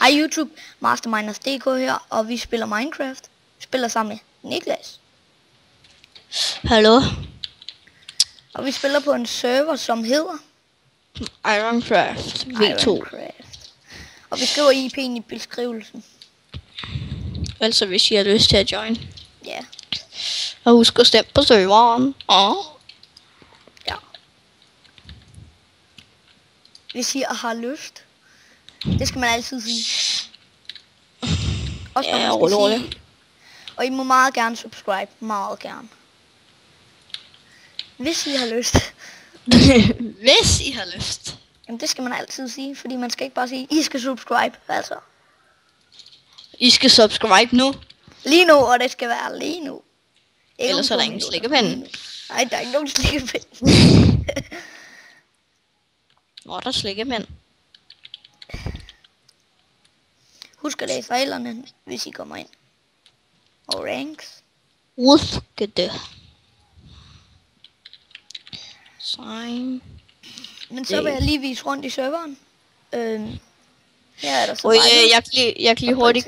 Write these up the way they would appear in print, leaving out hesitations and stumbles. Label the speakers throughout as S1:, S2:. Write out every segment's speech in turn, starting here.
S1: Hej YouTube, Masterminders.dk her, og vi spiller Minecraft. Vi spiller sammen med Niklas.
S2: Hallo?
S1: Og vi spiller på en server, som hedder
S2: Ironcraft V2.
S1: Ironcraft. Og vi skriver IP'en i beskrivelsen.
S2: Altså hvis I har lyst til at join.
S1: Ja.
S2: Og husk at stemme på serveren.
S1: Ja. Hvis I har lyst. Det skal man altid sige. Også når man skal sige. Og I må meget gerne subscribe. Meget gerne. Hvis I har lyst.
S2: Hvis I har lyst.
S1: Jamen det skal man altid sige. Fordi man skal ikke bare sige, I skal subscribe. Altså.
S2: I skal subscribe nu.
S1: Lige nu, og det skal være lige nu. Ikke
S2: ellers er der ingen slikkepinde.
S1: Nej, der er ikke nogen slikkepinde.
S2: Hvor er der slikkepind?
S1: Husk at læse reglerne, hvis I kommer ind. Og ranks.
S2: Husk det. Sign.
S1: Men så vil jeg lige vise rundt i serveren. Her er der så
S2: jeg kan lige hurtigt.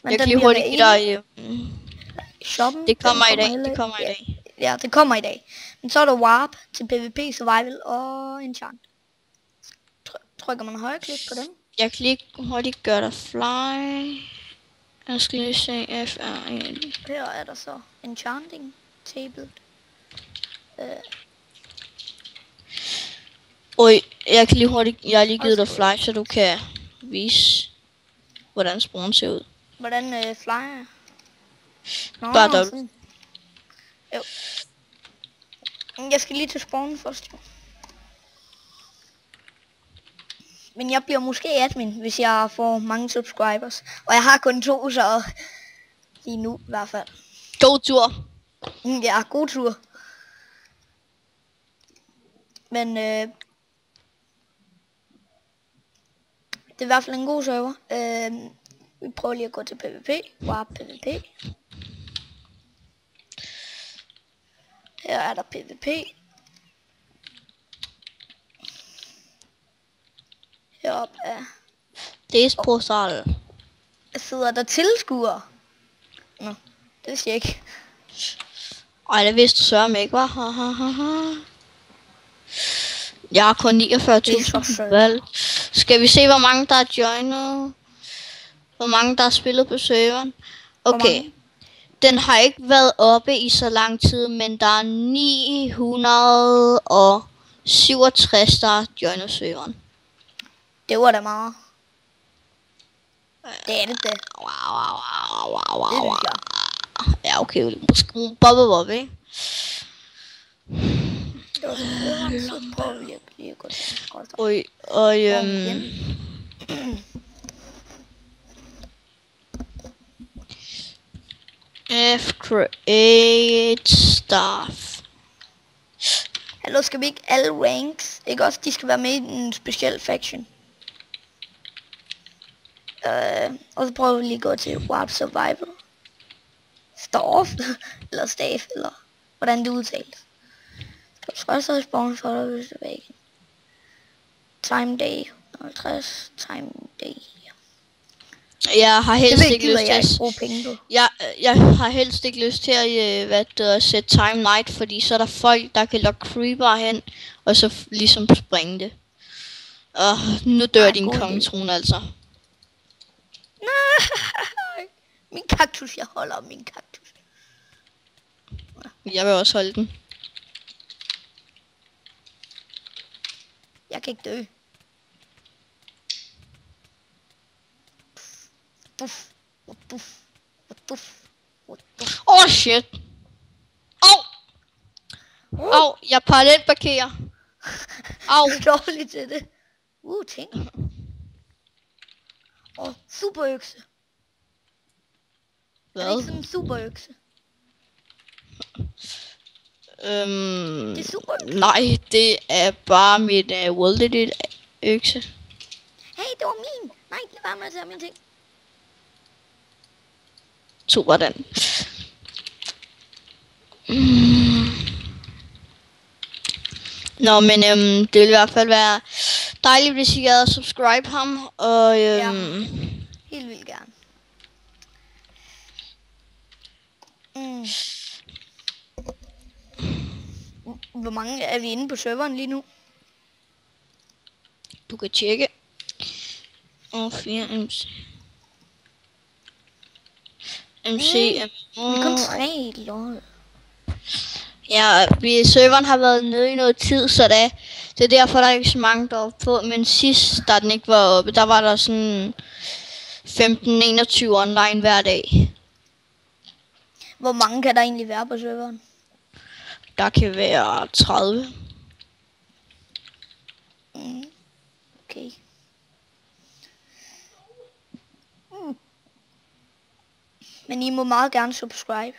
S2: Jeg kan lige hurtigt give dig.
S1: Shoppen.
S2: Det kommer i dag. Det kommer i dag.
S1: Ja, det kommer i dag. Men så er der warp til PvP, survival og enchant. Trykker man højreklik på dem?
S2: Jeg kan lige hurtigt gøre dig fly. Jeg skal lige se FR1.
S1: Her er der så enchanting table.
S2: Jeg kan lige hurtigt. Jeg har lige givet dig fly, så du kan vise hvordan spawn ser ud.
S1: Hvordan flyer? Nå,
S2: bare dobbelt.
S1: Jo. Jeg skal lige til spawn først. Men jeg bliver måske admin, hvis jeg får mange subscribers. Og jeg har kun 2, så lige nu i hvert fald.
S2: God tur.
S1: Ja, god tur. Men det er i hvert fald en god server. Vi prøver lige at gå til PvP. Warp PvP. Her er der PvP. Heroppe er...
S2: Det er portal.
S1: Sidder der tilskuere? Nå, det vidste jeg ikke.
S2: Ej, det vidste du sørme ikke, hva'? Jeg har kun 49.000 valg. Skal vi se, hvor mange der er joinet? Hvor mange der har spillet på serveren? Okay. Den har ikke været oppe i så lang tid, men der er 967, der har joinet serveren.
S1: Det var da meget. Det er det da.
S2: Wow. Ja, okay. Måske bob, ikke?
S1: Så prøver vi lige at gå til.
S2: F create staff.
S1: Hallo, skal vi ikke alle ranks? Ikke også? De skal være med i en speciel faction. Og så prøver vi lige at gå til Warp Survival. Staff. Eller staff. Eller hvordan det udtales. Skal du også have spawn for dig, hvis du er væk. Time day. 50. Time day.
S2: Jeg har helst ikke lyst
S1: til
S2: jeg har helst ikke lyst til at sætte time night, fordi så er der folk der kan lokke creeper hen og så ligesom springe det. Og nu dør din kongetrone altså.
S1: Nej, min kaktus, jeg holder om min kaktus.
S2: Jeg vil også holde den.
S1: Jeg kan ikke dø.
S2: Oh shit. Au, jeg parallelt parkerer. Au.
S1: Dårligt til det. Ting. Superøkse.
S2: Hvad?
S1: Er det ikke sådan en superøkse? Det er superøkse.
S2: Nej, det er bare mit welded økse.
S1: Hey, det var min. Nej, det var med at tage min ting.
S2: Sådan. Nå, men det vil i hvert fald være Dejligt, hvis I gad at subscribe ham. Og
S1: helt vildt gerne. Hvor mange er vi inde på serveren lige nu?
S2: Du kan tjekke. Og 4 MC. MC.
S1: Vi er kun 3, lol.
S2: Ja, serveren har været nede i noget tid, så det er derfor, der er ikke så mange, der er på. Men sidst, da den ikke var oppe, der var der sådan 15-21 online hver dag.
S1: Hvor mange kan der egentlig være på serveren?
S2: Der kan være 30.
S1: Okay. Men I må meget gerne subscribe.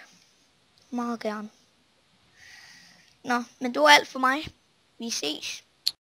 S1: Meget gerne. Nå, men det var alt for mig. Vi ses.